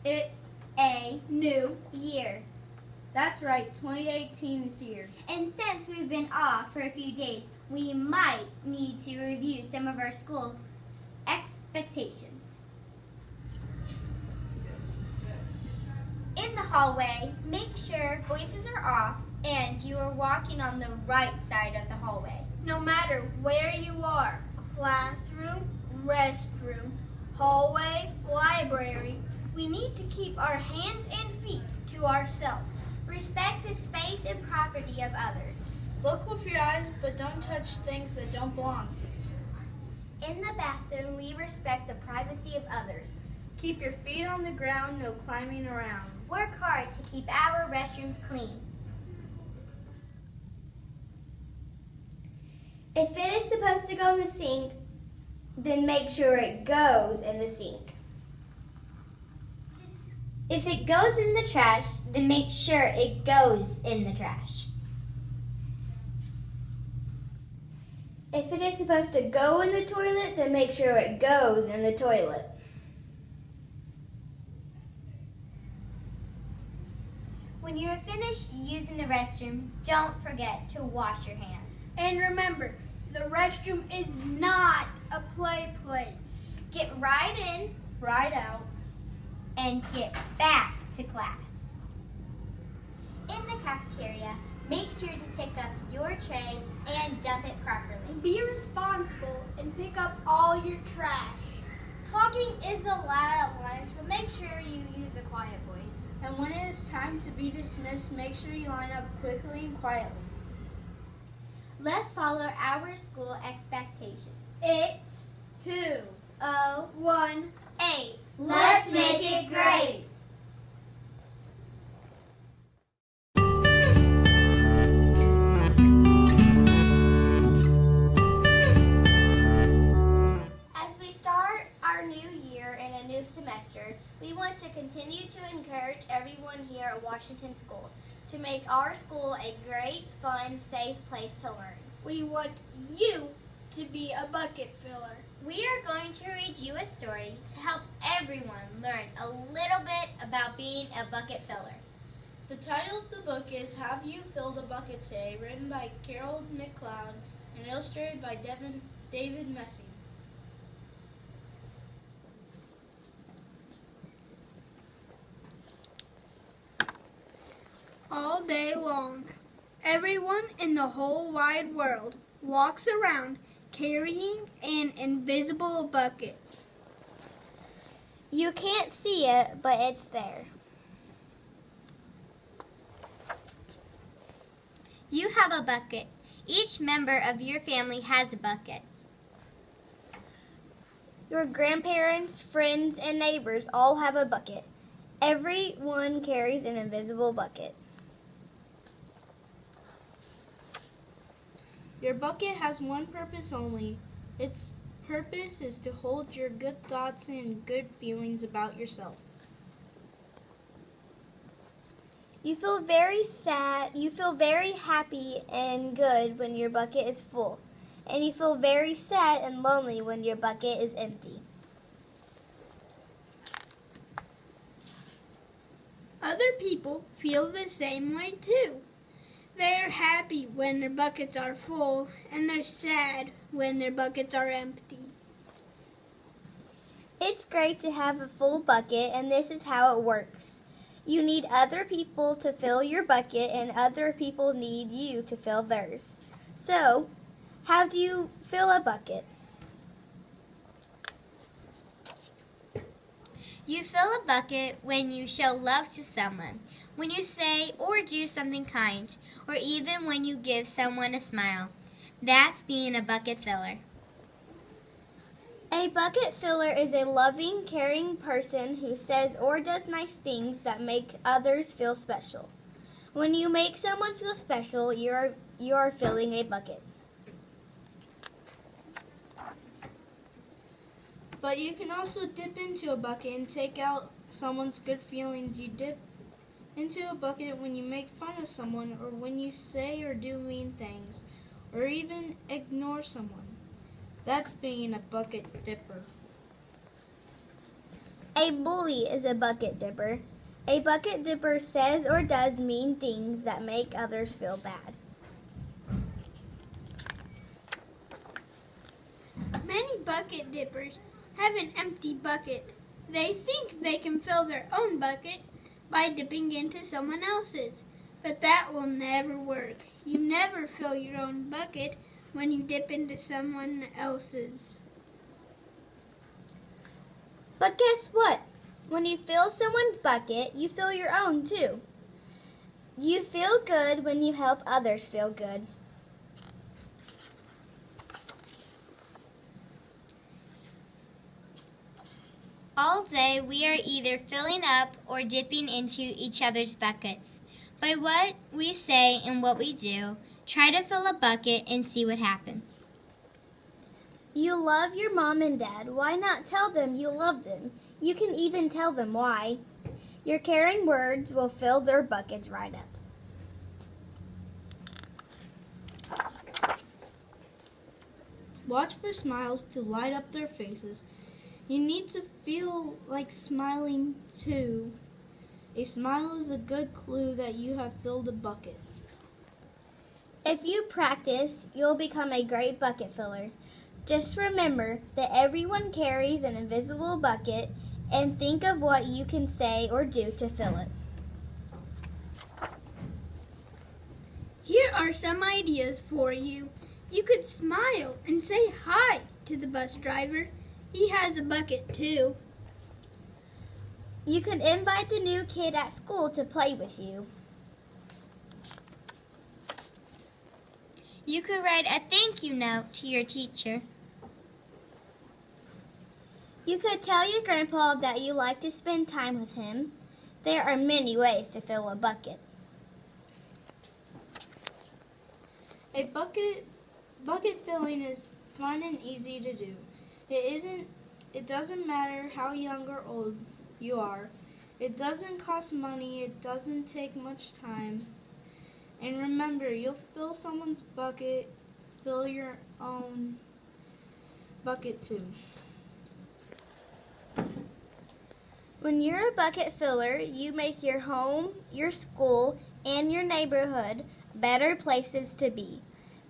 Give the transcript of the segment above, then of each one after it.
It's a new year. That's right, 2018 is here. And since we've been off for a few days, we might need to review some of our school's expectations. In the hallway, make sure voices are off and you are walking on the right side of the hallway. No matter where you are, classroom, restroom, hallway, library, we need to keep our hands and feet to ourselves. Respect the space and property of others. Look with your eyes, but don't touch things that don't belong to you. In the bathroom, we respect the privacy of others. Keep your feet on the ground, no climbing around. Work hard to keep our restrooms clean. If it is supposed to go in the sink, then make sure it goes in the sink. If it goes in the trash, then make sure it goes in the trash. If it is supposed to go in the toilet, then make sure it goes in the toilet. When you're finished using the restroom, don't forget to wash your hands. And remember, the restroom is not a play place. Get right in, Right out. and get back to class. In the cafeteria, make sure to pick up your tray and dump it properly. Be responsible and pick up all your trash. Talking is allowed at lunch, but make sure you use a quiet voice. And when it is time to be dismissed, make sure you line up quickly and quietly. Let's follow our school expectations. It's 2, 1, 8. Let's make it great. As we start our new year and a new semester, we want to continue to encourage everyone here at Washington School to make our school a great, fun, safe place to learn. we want you to be a bucket filler. We are going to read you a story to help everyone learn a little bit about being a bucket filler. The title of the book is Have You Filled a Bucket Today? Written by Carol McLeod and illustrated by David Messing. All day long, everyone in the whole wide world walks around carrying an invisible bucket. You can't see it, but it's there. You have a bucket. Each member of your family has a bucket. Your grandparents, friends, and neighbors all have a bucket. Everyone carries an invisible bucket. Your bucket has one purpose only. Its purpose is to hold your good thoughts and good feelings about yourself. You feel very sad, you feel very happy and good when your bucket is full, and you feel very sad and lonely when your bucket is empty. Other people feel the same way too. They are happy when their buckets are full, and they're sad when their buckets are empty. It's great to have a full bucket, and this is how it works. You need other people to fill your bucket, and other people need you to fill theirs. So, how do you fill a bucket? You fill a bucket when you show love to someone, when you say or do something kind, or even when you give someone a smile. That's being a bucket filler. A bucket filler is a loving, caring person who says or does nice things that make others feel special. When you make someone feel special, you are filling a bucket. But you can also dip into a bucket and take out someone's good feelings. You dip into a bucket when you make fun of someone, or when you say or do mean things, or even ignore someone. That's being a bucket dipper. A bully is a bucket dipper. A bucket dipper says or does mean things that make others feel bad. Many bucket dippers have an empty bucket. They think they can fill their own bucket by dipping into someone else's, but that will never work. You never fill your own bucket when you dip into someone else's. But guess what? When you fill someone's bucket, you fill your own too. You feel good when you help others feel good. All day we are either filling up or dipping into each other's buckets. By what we say and what we do, try to fill a bucket and see what happens. You love your mom and dad. Why not tell them you love them? You can even tell them why. Your caring words will fill their buckets right up. Watch for smiles to light up their faces. You need to feel like smiling too. A smile is a good clue that you have filled a bucket. If you practice, you'll become a great bucket filler. Just remember that everyone carries an invisible bucket, and think of what you can say or do to fill it. Here are some ideas for you. You could smile and say hi to the bus driver. He has a bucket too. You could invite the new kid at school to play with you. You could write a thank you note to your teacher. You could tell your grandpa that you like to spend time with him. There are many ways to fill a bucket. A bucket filling is fun and easy to do. It doesn't matter how young or old you are. It doesn't cost money. It doesn't take much time. And remember, you'll fill someone's bucket, fill your own bucket too. When you're a bucket filler, you make your home, your school, and your neighborhood better places to be.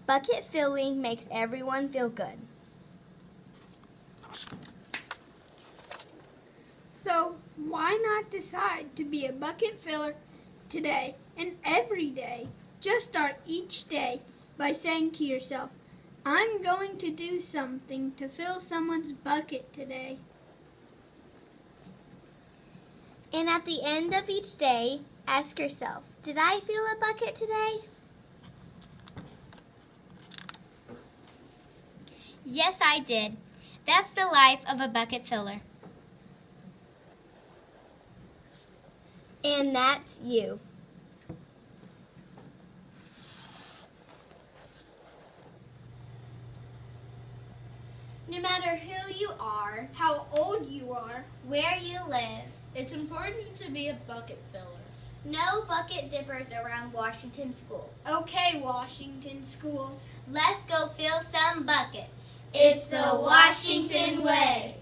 Bucket filling makes everyone feel good. So why not decide to be a bucket filler today and every day? Just start each day by saying to yourself, I'm going to do something to fill someone's bucket today. And at the end of each day, ask yourself, did I fill a bucket today? Yes, I did. That's the life of a bucket filler. And that's you. No matter who you are, How old you are, where you live, It's important to be a bucket filler. no bucket dippers around Washington School. okay, Washington School. Let's go fill some buckets. It's the Washington way.